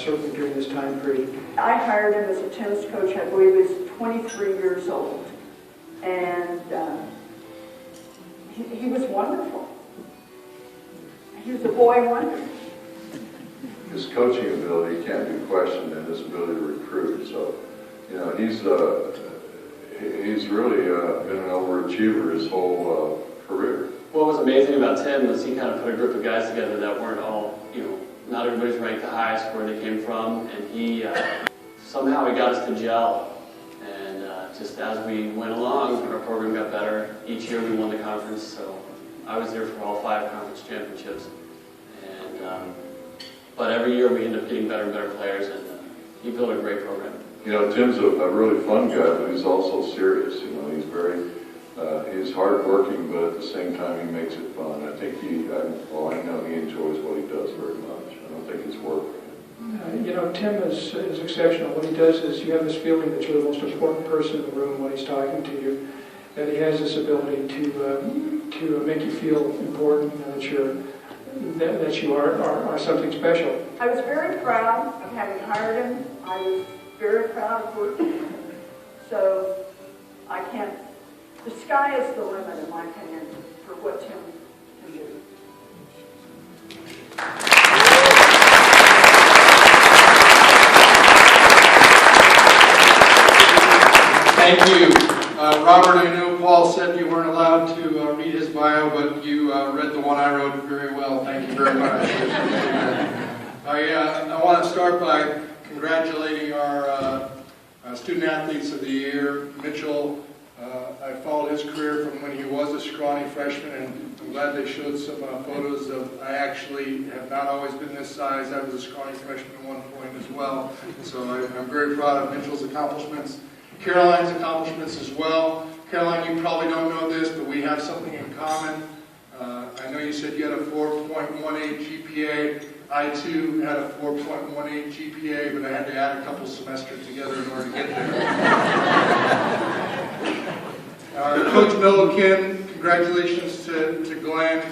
certainly during this time period. I hired him as a tennis coach, I believe he was 23 years old. And he was wonderful. He was a boy wonder. His coaching ability can't be questioned, and his ability to recruit. So, you know, he's really been an overachiever his whole career. What was amazing about Tim was he kind of put a group of guys together that weren't all, you know, not everybody's ranked the highest where they came from, and he somehow he got us to gel. And just as we went along, our program got better. Each year we won the conference, so I was there for all 5 conference championships. And but every year we end up getting better and better players, and he built a great program. You know, Tim's a really fun guy, but he's also serious. You know, he's very, he's hardworking, but at the same time he makes it fun. I think I know he enjoys what he does very much. I don't think it's work. You know, Tim is exceptional. What he does is you have this feeling that you're the most important person in the room when he's talking to you, and he has this ability to make you feel important and that you are something special. I was very proud of having hired him. I was very proud of working with him. So I can't, the sky is the limit in my opinion for what Tim can do. Thank you. Robert, I know Paul said you weren't allowed to read his bio, but you read the one I wrote very well. Thank you very much. I want to start by congratulating our student athletes of the year. Mitchell, I followed his career from when he was a scrawny freshman, and I'm glad they showed some photos of, I actually have not always been this size. I was a scrawny freshman at one point as well. So I'm very proud of Mitchell's accomplishments. Caroline's accomplishments as well. Caroline, you probably don't know this, but we have something in common. I know you said you had a 4.18 GPA. I too had a 4.18 GPA, but I had to add a couple semesters together in order to get there. Coach Milliken, congratulations to Glenn.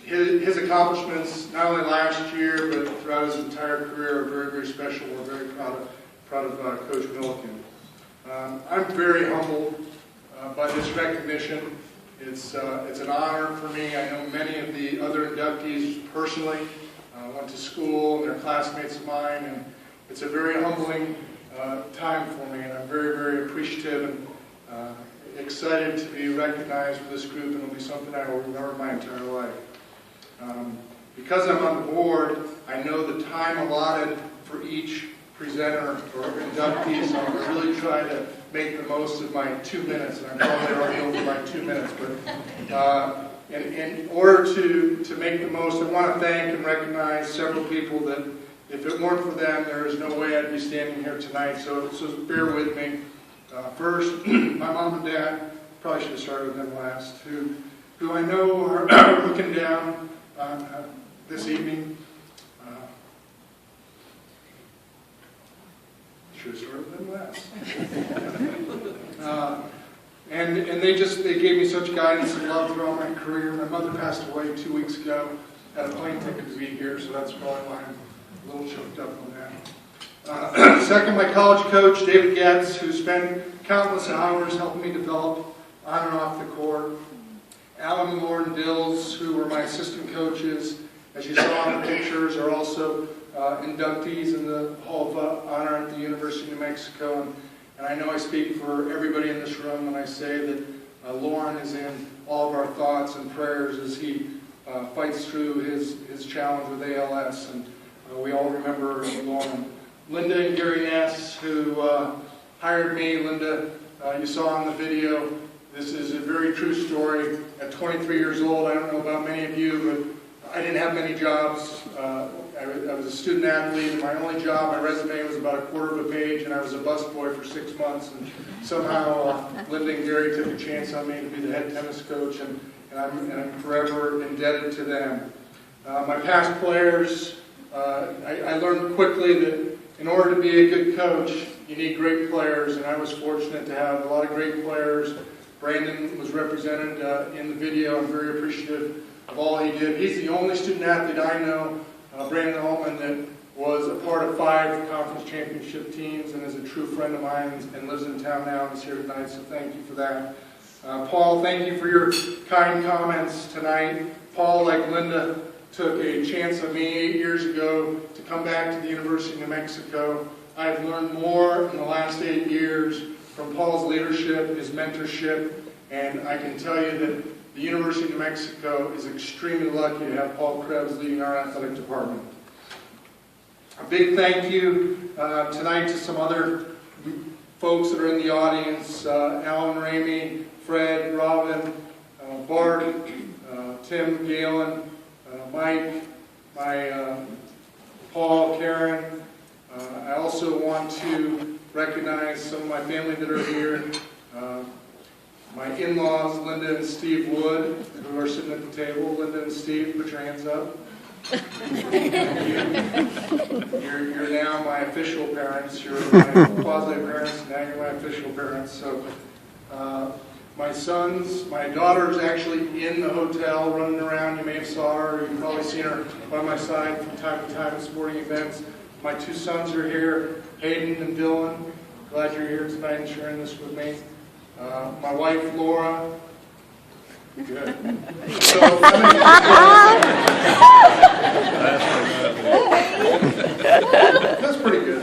His accomplishments, not only last year, but throughout his entire career, are very, very special. We're very proud of Coach Milliken. I'm very humbled by this recognition. It's an honor for me. I know many of the other inductees personally, went to school, and they're classmates of mine, and it's a very humbling time for me, and I'm very, very appreciative and excited to be recognized for this group, and it'll be something I will remember my entire life. Because I'm on the board, I know the time allotted for each presenter or inductee, so I'm going to really try to make the most of my 2 minutes, and I'm probably already over my 2 minutes, but in order to make the most, I want to thank and recognize several people that if it weren't for them, there is no way I'd be standing here tonight, so bear with me. First, my mom and dad, probably should have started with them last, who I know are looking down this evening. Should have started with them last. And they gave me such guidance and love throughout my career. My mother passed away 2 weeks ago. Had a plane ticket to be here, so that's probably why I'm a little choked up on that. Second, my college coach, David Getz, who spent countless hours helping me develop on and off the court. Alan, Lord, and Dills, who were my assistant coaches, as you saw in the pictures, are also inductees in the Hall of Honor at the University of New Mexico. And I know I speak for everybody in this room when I say that Lauren is in all of our thoughts and prayers as he fights through his challenge with ALS. And we all remember Lauren. Linda and Gary Ness, who hired me. Linda, you saw in the video, this is a very true story. At 23 years old, I don't know about many of you, but I didn't have many jobs. I was a student athlete, and my only job, my resume was about a quarter of a page, and I was a busboy for 6 months. And somehow, Linda and Gary took a chance on me to be the head tennis coach, and I'm forever indebted to them. My past players, I learned quickly that in order to be a good coach, you need great players, and I was fortunate to have a lot of great players. Brandon was represented in the video. I'm very appreciative of all he did. He's the only student athlete I know Brandon Allman, that was a part of 5 conference championship teams and is a true friend of mine and lives in town now and is here tonight, so thank you for that. Paul, thank you for your kind comments tonight. Paul, like Linda, took a chance on me 8 years ago to come back to the University of New Mexico. I have learned more in the last 8 years from Paul's leadership, his mentorship, and I can tell you that the University of New Mexico is extremely lucky to have Paul Krebs leading our athletic department. A big thank you tonight to some other folks that are in the audience, Alan Ramey, Fred, Robin, Bart, Tim, Galen, Mike, Paul, Karen. I also want to recognize some of my family that are here. My in-laws, Linda and Steve Wood, who are sitting at the table. Linda and Steve, put your hands up. You're now my official parents. You're my quasi-parents, now you're my official parents. So my sons, my daughter's actually in the hotel running around. You may have saw her. You've probably seen her by my side from time to time at sporting events. My 2 sons are here, Hayden and Dylan. Glad you're here tonight and sharing this with me. My wife, Laura. Good. So, that's pretty good.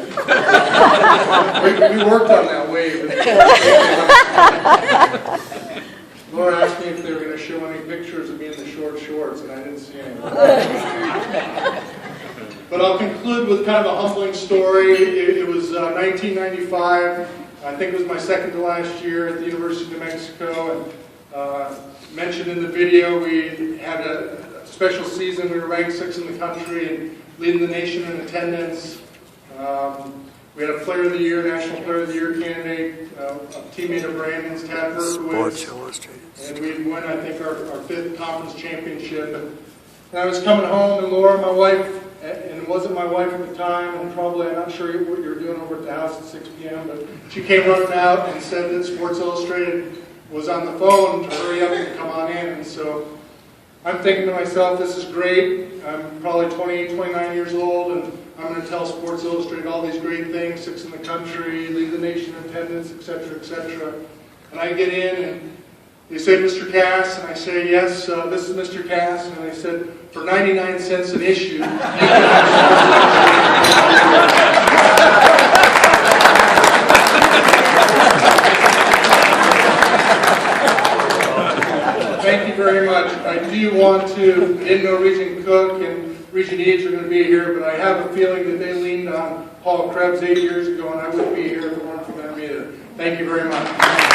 We worked on that wave. Laura asked me if they were going to show any pictures of me in the short shorts, and I didn't see any. But I'll conclude with kind of a humbling story. It was 1995. I think it was my second to last year at the University of New Mexico. And mentioned in the video, we had a special season. We were ranked 6th in the country and leading the nation in attendance. We had a Player of the Year, National Player of the Year candidate, a teammate of Brandon's, Tad Berkowitz. And we won, I think, our 5th conference championship. And I was coming home, and Laura, my wife, and it wasn't my wife at the time, and probably, I'm not sure what you were doing over at the house at 6 p.m., but she came running out and said that Sports Illustrated was on the phone to hurry up and come on in. And so I'm thinking to myself, this is great. I'm probably 28, 29 years old, and I'm going to tell Sports Illustrated all these great things, 6th in the country, lead the nation in attendance, etc., etc. And I get in, and they say, Mr. Cass, and I say, yes, this is Mr. Cass, and they said, for 99 cents an issue, you can Thank you very much. I do want to, I didn't know Regent Cook and Regent Eads are going to be here, but I have a feeling that they leaned on Paul Krebs 8 years ago, and I wouldn't be here if it weren't for them either. Thank you very much.